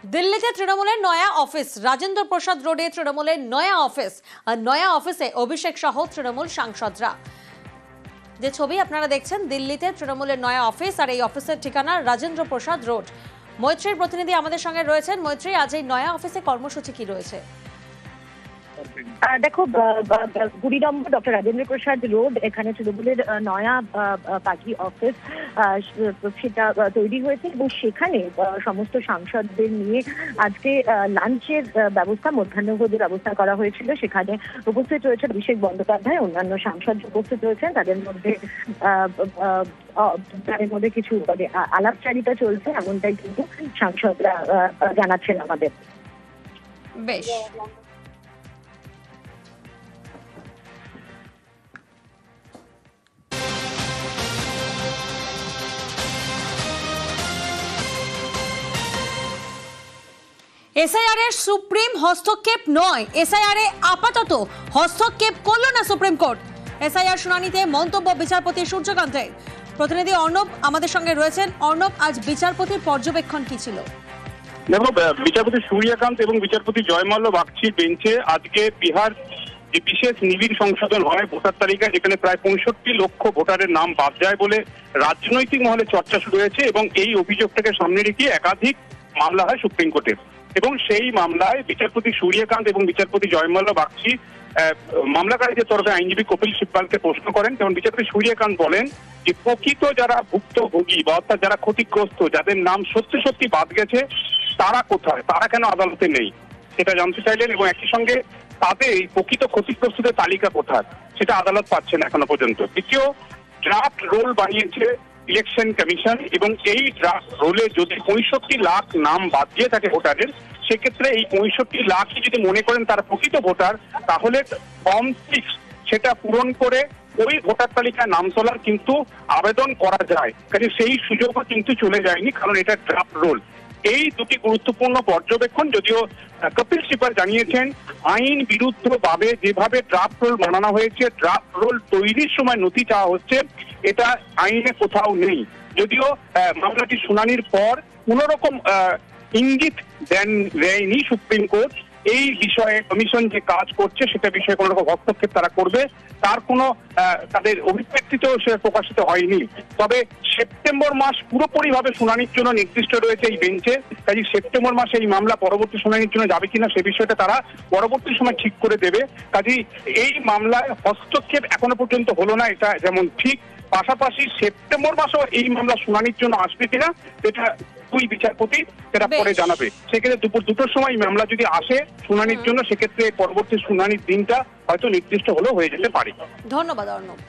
দিল্লিতে তৃণমূলের নয়া অফিস, রাজেন্দ্র প্রসাদ রোডে তৃণমূলের নয়া অফিস। আর নয়া অফিসে অভিষেক সহ তৃণমূল সাংসদরা। যে ছবি আপনারা দেখছেন, দিল্লিতে তৃণমূলের নয়া অফিস, আর এই অফিসের ঠিকানা রাজেন্দ্র প্রসাদ রোড। মৈত্রীর প্রতিনিধি আমাদের সঙ্গে রয়েছেন। মৈত্রী, আজ এই নয়া অফিসে কর্মসূচি কি রয়েছে? দেখো, 20 নম্বর ডক্টর রাজেন্দ্র প্রসাদ রোড, এখানে তৃণমূলের নয়া পার্টি অফিস সেটা তৈরি হয়েছে এবং সেখানে সমস্ত সাংসদদের নিয়ে আজকে লাঞ্চের ব্যবস্থা, মধ্যাহ্নভোজের ব্যবস্থা করা হয়েছিল। সেখানে উপস্থিত রয়েছে অভিষেক বন্দ্যোপাধ্যায়, অন্যান্য সাংসদ উপস্থিত রয়েছেন। তাদের মধ্যে কিছু আলাপচারিতা চলছে, এমনটাই কিন্তু সাংসদরা জানাচ্ছেন আমাদের। বেশ, এসআইআর এর সুপ্রিম হস্তক্ষেপ নয়, এসআইআর এ আপাতত হস্তক্ষেপ করল না সুপ্রিম কোর্ট। এসআইআর শুনানিতে মন্তব্য বিচারপতি সূর্যকান্তের। প্রতিনিধি অর্ণব আমাদের সঙ্গে রয়েছেন। অর্ণব, আজ বিচারপতির পর্যবেক্ষণ কি ছিল? দেখো, বিচারপতি সূর্যকান্ত এবং বিচারপতি জয়মাল্য বাগচির বেঞ্চে আজকে বিহার যে বিশেষ নিবিড় সংশোধন হয় ভোটার তালিকায়, যেখানে প্রায় 65 লক্ষ ভোটারের নাম বাদ যায় বলে রাজনৈতিক মহলে চর্চা শুরু হয়েছে এবং এই অভিযোগটাকে সামনে রেখে একাধিক মামলা হয় সুপ্রিম কোর্টে। এবং সেই মামলায় বিচারপতি সূর্যকান্ত এবং বিচারপতি জয়মাল্য বাগচি মামলাকারীদের তরফে আইনজীবী কপিল সিব্বালকে প্রশ্ন করেন। যেমন বিচারপতি সূর্যকান্ত বলেন যে প্রকৃত যারা ভুক্তভোগী বা অর্থাৎ যারা ক্ষতিগ্রস্ত, যাদের নাম সত্যি সত্যি বাদ গেছে, তারা কোথায়, তারা কেন আদালতে নেই, সেটা জানতে চাইলেন। এবং একই সঙ্গে তাদের এই প্রকৃত ক্ষতিগ্রস্তদের তালিকা কোথায়, সেটা আদালত পাচ্ছে না এখনো পর্যন্ত। দ্বিতীয়, ড্রাফট রোল বানিয়েছে ইলেকশন কমিশন এবং এই ড্রাফট রোলে যদি 65 লাখ নাম বাদ দিয়ে থাকে ভোটারের, সেক্ষেত্রে এই 65 লাখই যদি মনে করেন তারা প্রকৃত ভোটার, তাহলে ফর্ম 6 সেটা পূরণ করে ওই ভোটার তালিকায় নাম তোলার কিন্তু আবেদন করা যায়। কাজে সেই সুযোগও কিন্তু চলে যায়নি, কারণ এটা ড্রাফট রোল। এই দুটি গুরুত্বপূর্ণ পর্যবেক্ষণ, যদিও কপিল সিব্বাল জানিয়েছেন আইন বিরুদ্ধ ভাবে যেভাবে ড্রাফট রোল বানানো হয়েছে, ড্রাফট রোল তৈরির সময় নথি চাওয়া হচ্ছে, এটা আইনে কোথাও নেই। যদিও মামলাটি শুনানির পর কোনো রকম ইঙ্গিত দেয়নি সুপ্রিম কোর্ট এই বিষয়ে কমিশন যে কাজ করছে সেটা বিষয়ে কোনো রকম হস্তক্ষেপ তারা করবে, তার কোনো তাদের অভিব্যক্তিতেও সে প্রকাশিত হয়নি। তবে সেপ্টেম্বর মাস পুরোপুরিভাবে শুনানির জন্য নির্দিষ্ট রয়েছে এই বেঞ্চে। কাজে সেপ্টেম্বর মাসে এই মামলা পরবর্তী শুনানির জন্য যাবে কিনা সে বিষয়টা তারা পরবর্তী সময় ঠিক করে দেবে। কাজেই এই মামলায় হস্তক্ষেপ এখনো পর্যন্ত হলো না, এটা যেমন ঠিক। পাশাপাশি সেপ্টেম্বর মাসেও এই মামলা শুনানির জন্য আসবে কিনা সেটা দুই বিচারপতি সেটা পরে জানাবে। সেক্ষেত্রে দুপুর 2টোর সময় মামলা যদি আসে শুনানির জন্য, সেক্ষেত্রে পরবর্তী শুনানির দিনটা হয়তো নির্দিষ্ট হলেও হয়ে যেতে পারে। ধন্যবাদ অর্ণব।